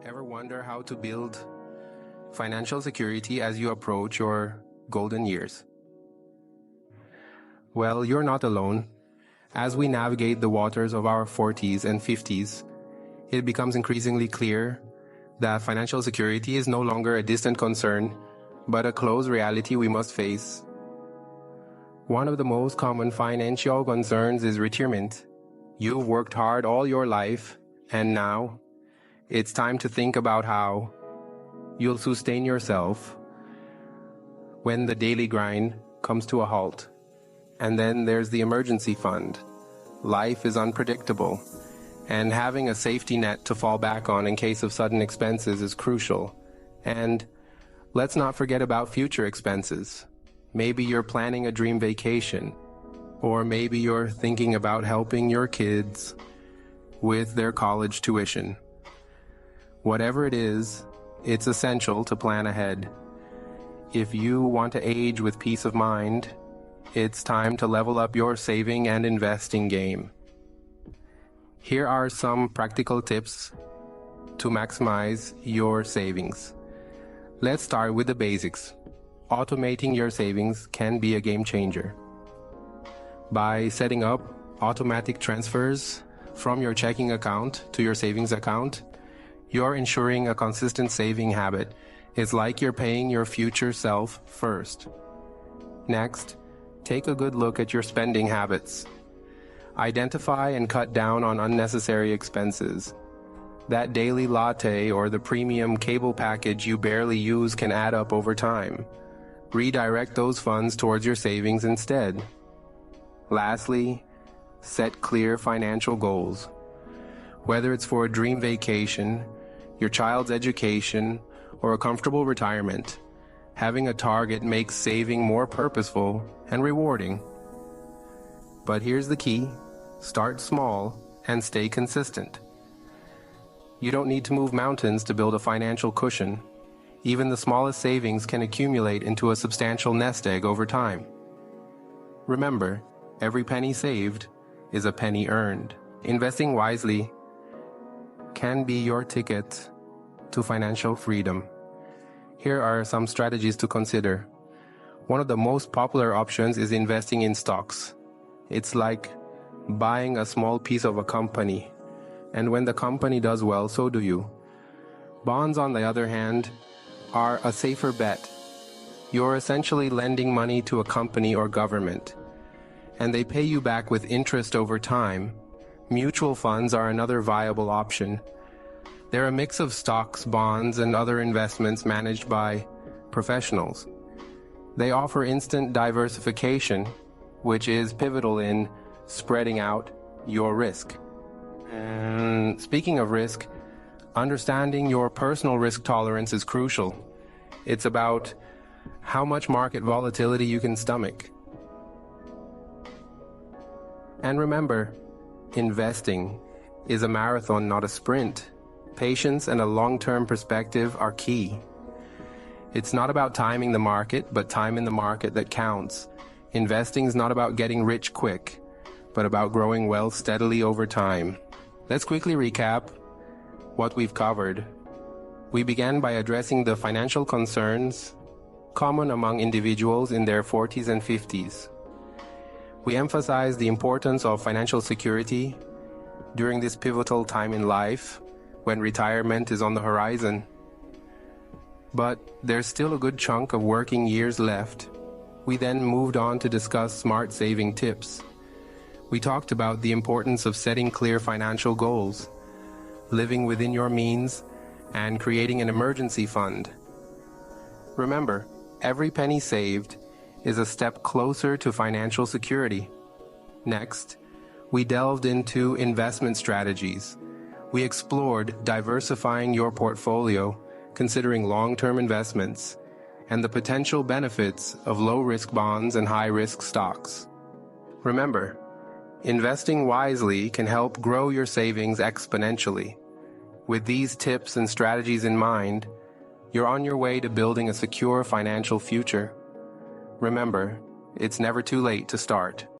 Ever wonder how to build financial security as you approach your golden years? Well, you're not alone. As we navigate the waters of our 40s and 50s, it becomes increasingly clear that financial security is no longer a distant concern, but a close reality we must face. One of the most common financial concerns is retirement. You've worked hard all your life, and now it's time to think about how you'll sustain yourself when the daily grind comes to a halt. And then there's the emergency fund. Life is unpredictable, and having a safety net to fall back on in case of sudden expenses is crucial. And let's not forget about future expenses. Maybe you're planning a dream vacation, or maybe you're thinking about helping your kids with their college tuition. Whatever it is, it's essential to plan ahead. If you want to age with peace of mind, it's time to level up your saving and investing game. Here are some practical tips to maximize your savings. Let's start with the basics. Automating your savings can be a game changer. By setting up automatic transfers from your checking account to your savings account, you're ensuring a consistent saving habit. It's like you're paying your future self first. Next, take a good look at your spending habits. Identify and cut down on unnecessary expenses. That daily latte or the premium cable package you barely use can add up over time. Redirect those funds towards your savings instead. Lastly, set clear financial goals. Whether it's for a dream vacation, your child's education, or a comfortable retirement, having a target makes saving more purposeful and rewarding. But here's the key: start small and stay consistent. You don't need to move mountains to build a financial cushion. Even the smallest savings can accumulate into a substantial nest egg over time. Remember, every penny saved is a penny earned. Investing wisely can be your ticket to financial freedom. Here are some strategies to consider. One of the most popular options is investing in stocks. It's like buying a small piece of a company, and when the company does well, so do you. Bonds, on the other hand, are a safer bet. You're essentially lending money to a company or government, and they pay you back with interest over time. Mutual funds are another viable option. They're a mix of stocks, bonds, and other investments managed by professionals. They offer instant diversification, which is pivotal in spreading out your risk. And speaking of risk, understanding your personal risk tolerance is crucial. It's about how much market volatility you can stomach. And remember, investing is a marathon, not a sprint. Patience and a long-term perspective are key. It's not about timing the market, but time in the market that counts. Investing is not about getting rich quick, but about growing wealth steadily over time. Let's quickly recap what we've covered. We began by addressing the financial concerns common among individuals in their 40s and 50s. We emphasized the importance of financial security during this pivotal time in life when retirement is on the horizon. But there's still a good chunk of working years left. We then moved on to discuss smart saving tips. We talked about the importance of setting clear financial goals, living within your means, and creating an emergency fund. Remember, every penny saved is a step closer to financial security. Next, we delved into investment strategies. We explored diversifying your portfolio, considering long-term investments, and the potential benefits of low-risk bonds and high-risk stocks. Remember, investing wisely can help grow your savings exponentially. With these tips and strategies in mind, you're on your way to building a secure financial future. Remember, it's never too late to start.